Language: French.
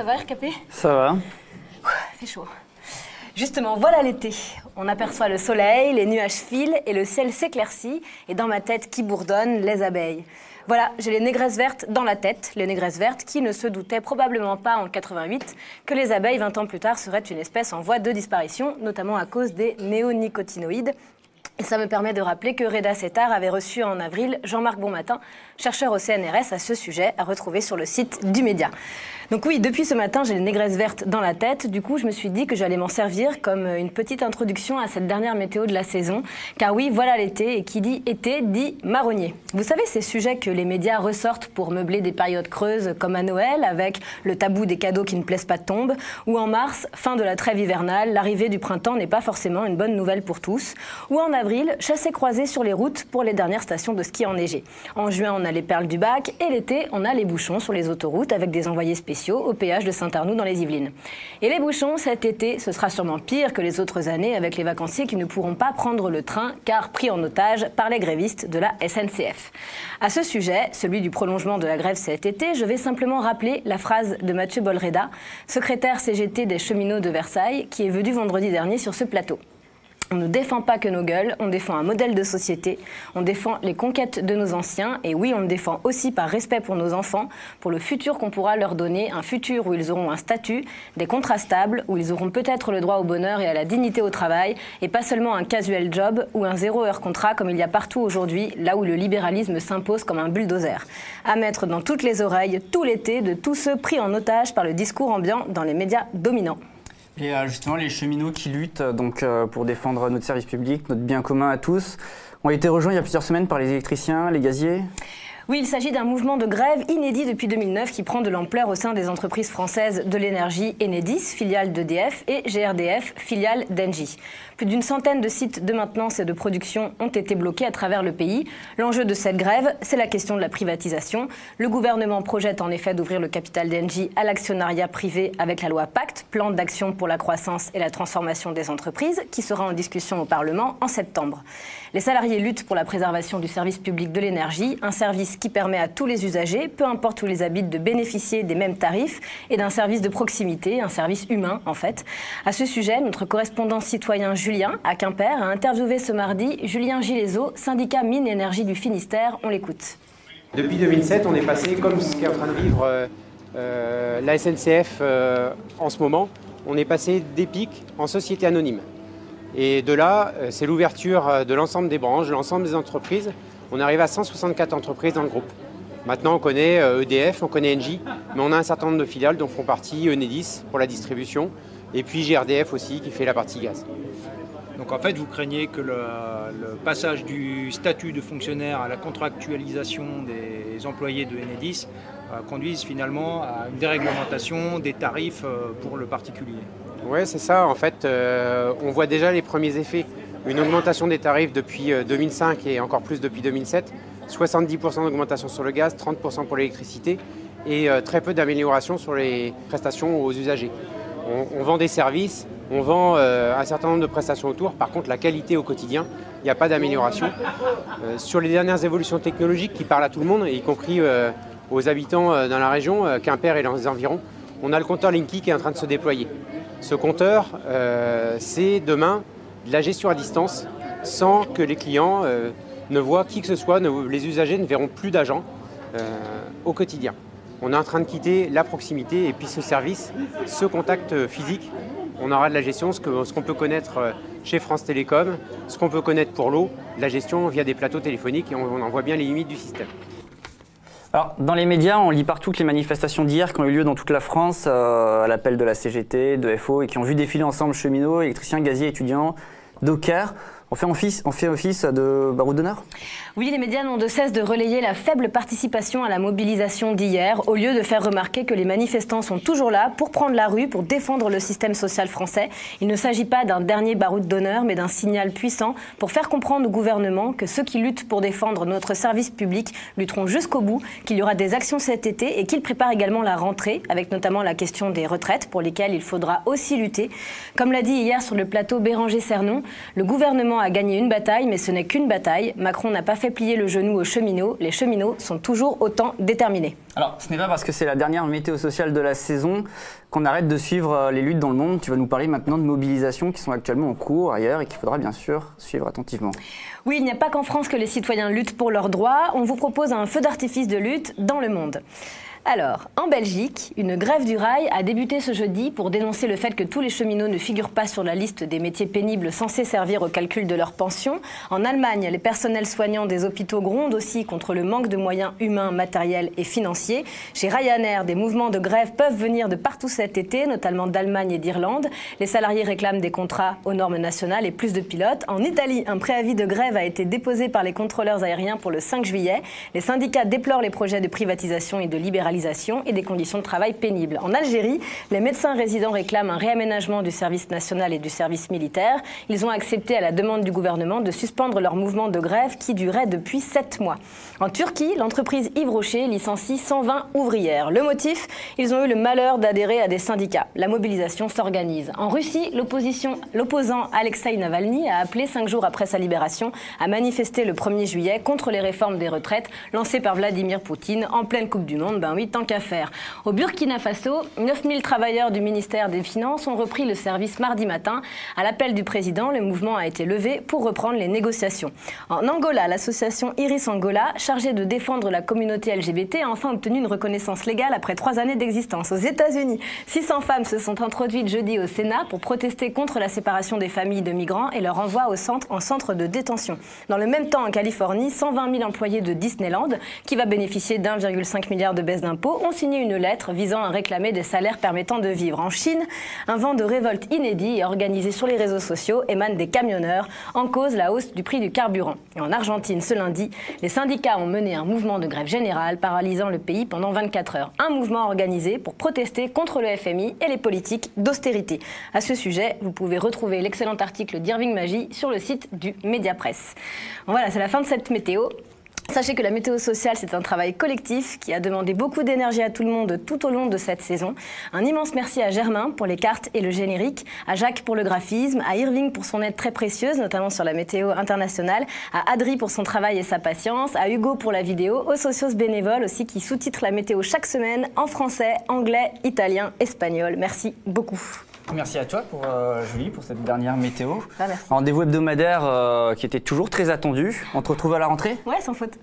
ça va RKP? Ça va. Fait chaud. Justement, voilà l'été. On aperçoit le soleil, les nuages filent et le ciel s'éclaircit. Et dans ma tête qui bourdonne, les abeilles. Voilà, j'ai les négresses vertes dans la tête. Les négresses vertes qui ne se doutaient probablement pas en 88 que les abeilles 20 ans plus tard seraient une espèce en voie de disparition, notamment à cause des néonicotinoïdes. Et ça me permet de rappeler que Reda Settar avait reçu en avril Jean-Marc Bonmatin, chercheur au CNRS à ce sujet, à retrouver sur le site du Média. Donc oui, depuis ce matin, j'ai les négresses vertes dans la tête. Du coup, je me suis dit que j'allais m'en servir comme une petite introduction à cette dernière météo de la saison. Car oui, voilà l'été, et qui dit été dit marronnier. Vous savez, ces sujets que les médias ressortent pour meubler des périodes creuses, comme à Noël, avec le tabou des cadeaux qui ne plaisent pas de tombe, ou en mars, fin de la trêve hivernale, l'arrivée du printemps n'est pas forcément une bonne nouvelle pour tous, ou en avril, chassés-croisés sur les routes pour les dernières stations de ski enneigées. En juin, on a les perles du bac, et l'été, on a les bouchons sur les autoroutes avec des envoyés spéciaux au péage de Saint-Arnoux dans les Yvelines. Et les bouchons, cet été, ce sera sûrement pire que les autres années avec les vacanciers qui ne pourront pas prendre le train car pris en otage par les grévistes de la SNCF. À ce sujet, celui du prolongement de la grève cet été, je vais simplement rappeler la phrase de Mathieu Bolreda, secrétaire CGT des cheminots de Versailles, qui est venu vendredi dernier sur ce plateau. On ne défend pas que nos gueules, on défend un modèle de société, on défend les conquêtes de nos anciens et oui, on le défend aussi par respect pour nos enfants, pour le futur qu'on pourra leur donner, un futur où ils auront un statut, des contrats stables, où ils auront peut-être le droit au bonheur et à la dignité au travail et pas seulement un casual job ou un 0 heure contrat comme il y a partout aujourd'hui, là où le libéralisme s'impose comme un bulldozer. À mettre dans toutes les oreilles tout l'été de tous ceux pris en otage par le discours ambiant dans les médias dominants. Et justement, les cheminots qui luttent pour défendre notre service public, notre bien commun à tous, ont été rejoints il y a plusieurs semaines par les électriciens, les gaziers. Oui, il s'agit d'un mouvement de grève inédit depuis 2009 qui prend de l'ampleur au sein des entreprises françaises de l'énergie Enedis, filiale d'EDF, et GRDF, filiale d'Engie. Plus d'une centaine de sites de maintenance et de production ont été bloqués à travers le pays. L'enjeu de cette grève, c'est la question de la privatisation. Le gouvernement projette en effet d'ouvrir le capital d'Engie à l'actionnariat privé avec la loi Pacte, plan d'action pour la croissance et la transformation des entreprises, qui sera en discussion au Parlement en septembre. Les salariés luttent pour la préservation du service public de l'énergie, un service qui permet à tous les usagers, peu importe où ils habitent, de bénéficier des mêmes tarifs et d'un service de proximité, un service humain en fait. À ce sujet, notre correspondant citoyen Julien, à Quimper, a interviewé ce mardi Julien Gileso, syndicat Mines Énergie du Finistère. On l'écoute. Depuis 2007, on est passé, comme ce qu'est en train de vivre la SNCF en ce moment, on est passé d'EPIC en société anonyme. Et de là, c'est l'ouverture de l'ensemble des branches, de l'ensemble des entreprises. On arrive à 164 entreprises dans le groupe. Maintenant, on connaît EDF, on connaît Engie, mais on a un certain nombre de filiales dont font partie Enedis pour la distribution, et puis GRDF aussi qui fait la partie gaz. Donc en fait, vous craignez que le passage du statut de fonctionnaire à la contractualisation des employés de Enedis conduise finalement à une déréglementation des tarifs pour le particulier. Oui, c'est ça. En fait, on voit déjà les premiers effets. Une augmentation des tarifs depuis 2005 et encore plus depuis 2007. 70% d'augmentation sur le gaz, 30% pour l'électricité et très peu d'amélioration sur les prestations aux usagers. On vend des services, on vend un certain nombre de prestations autour. Par contre, la qualité au quotidien, il n'y a pas d'amélioration. Sur les dernières évolutions technologiques qui parlent à tout le monde, y compris aux habitants dans la région, Quimper et les environs, on a le compteur Linky qui est en train de se déployer. Ce compteur, c'est demain de la gestion à distance sans que les clients ne voient qui que ce soit, les usagers ne verront plus d'agents au quotidien. On est en train de quitter la proximité et puis ce service, ce contact physique. On aura de la gestion, ce qu'on peut connaître chez France Télécom, ce qu'on peut connaître pour l'eau, la gestion via des plateaux téléphoniques et on en voit bien les limites du système. Alors, dans les médias, on lit partout que les manifestations d'hier qui ont eu lieu dans toute la France, à l'appel de la CGT, de FO, et qui ont vu défiler ensemble cheminots, électriciens, gaziers, étudiants, dockers, on fait office de baroud d'honneur ? Oui, les médias n'ont de cesse de relayer la faible participation à la mobilisation d'hier, au lieu de faire remarquer que les manifestants sont toujours là pour prendre la rue, pour défendre le système social français. Il ne s'agit pas d'un dernier baroud d'honneur, mais d'un signal puissant pour faire comprendre au gouvernement que ceux qui luttent pour défendre notre service public lutteront jusqu'au bout, qu'il y aura des actions cet été et qu'ils préparent également la rentrée, avec notamment la question des retraites, pour lesquelles il faudra aussi lutter. Comme l'a dit hier sur le plateau Béranger Cernon, le gouvernement gouvernement a gagné une bataille, mais ce n'est qu'une bataille. Macron n'a pas fait plier le genou aux cheminots. Les cheminots sont toujours autant déterminés. Alors, ce n'est pas parce que c'est la dernière météo sociale de la saison qu'on arrête de suivre les luttes dans le monde. Tu vas nous parler maintenant de mobilisations qui sont actuellement en cours ailleurs et qu'il faudra bien sûr suivre attentivement. Oui, il n'y a pas qu'en France que les citoyens luttent pour leurs droits. On vous propose un feu d'artifice de lutte dans le monde. Alors, en Belgique, une grève du rail a débuté ce jeudi pour dénoncer le fait que tous les cheminots ne figurent pas sur la liste des métiers pénibles censés servir au calcul de leur pension. En Allemagne, les personnels soignants des hôpitaux grondent aussi contre le manque de moyens humains, matériels et financiers. Chez Ryanair, des mouvements de grève peuvent venir de partout cet été, notamment d'Allemagne et d'Irlande. Les salariés réclament des contrats aux normes nationales et plus de pilotes. En Italie, un préavis de grève a été déposé par les contrôleurs aériens pour le 5 juillet. Les syndicats déplorent les projets de privatisation et de libéralisation et des conditions de travail pénibles. En Algérie, les médecins résidents réclament un réaménagement du service national et du service militaire. Ils ont accepté à la demande du gouvernement de suspendre leur mouvement de grève qui durait depuis 7 mois. En Turquie, l'entreprise Yves Rocher licencie 120 ouvrières. Le motif, ils ont eu le malheur d'adhérer à des syndicats. La mobilisation s'organise. En Russie, l'opposant Alexeï Navalny a appelé 5 jours après sa libération à manifester le 1er juillet contre les réformes des retraites lancées par Vladimir Poutine en pleine Coupe du Monde. Ben oui, tant qu'à faire. Au Burkina Faso, 9000 travailleurs du ministère des Finances ont repris le service mardi matin. À l'appel du président, le mouvement a été levé pour reprendre les négociations. En Angola, l'association Iris Angola, chargée de défendre la communauté LGBT, a enfin obtenu une reconnaissance légale après 3 années d'existence. Aux États-Unis, 600 femmes se sont introduites jeudi au Sénat pour protester contre la séparation des familles de migrants et leur renvoi en centre de détention. Dans le même temps, en Californie, 120 000 employés de Disneyland, qui va bénéficier d'1,5 milliard de baisse d'impôts, ont signé une lettre visant à réclamer des salaires permettant de vivre. En Chine, un vent de révolte inédit et organisé sur les réseaux sociaux émane des camionneurs, en cause la hausse du prix du carburant. Et en Argentine, ce lundi, les syndicats ont mené un mouvement de grève générale paralysant le pays pendant 24 heures. Un mouvement organisé pour protester contre le FMI et les politiques d'austérité. À ce sujet, vous pouvez retrouver l'excellent article d'Irving Magie sur le site du Mediapresse. Voilà, c'est la fin de cette météo. Sachez que la météo sociale, c'est un travail collectif qui a demandé beaucoup d'énergie à tout le monde tout au long de cette saison. Un immense merci à Germain pour les cartes et le générique, à Jacques pour le graphisme, à Irving pour son aide très précieuse, notamment sur la météo internationale, à Adri pour son travail et sa patience, à Hugo pour la vidéo, aux socios bénévoles aussi qui sous-titrent la météo chaque semaine en français, anglais, italien, espagnol. Merci beaucoup. Merci à toi, Julie, pour cette dernière météo. Ah, merci. Rendez-vous hebdomadaire qui était toujours très attendu. On te retrouve à la rentrée ? Ouais, sans faute.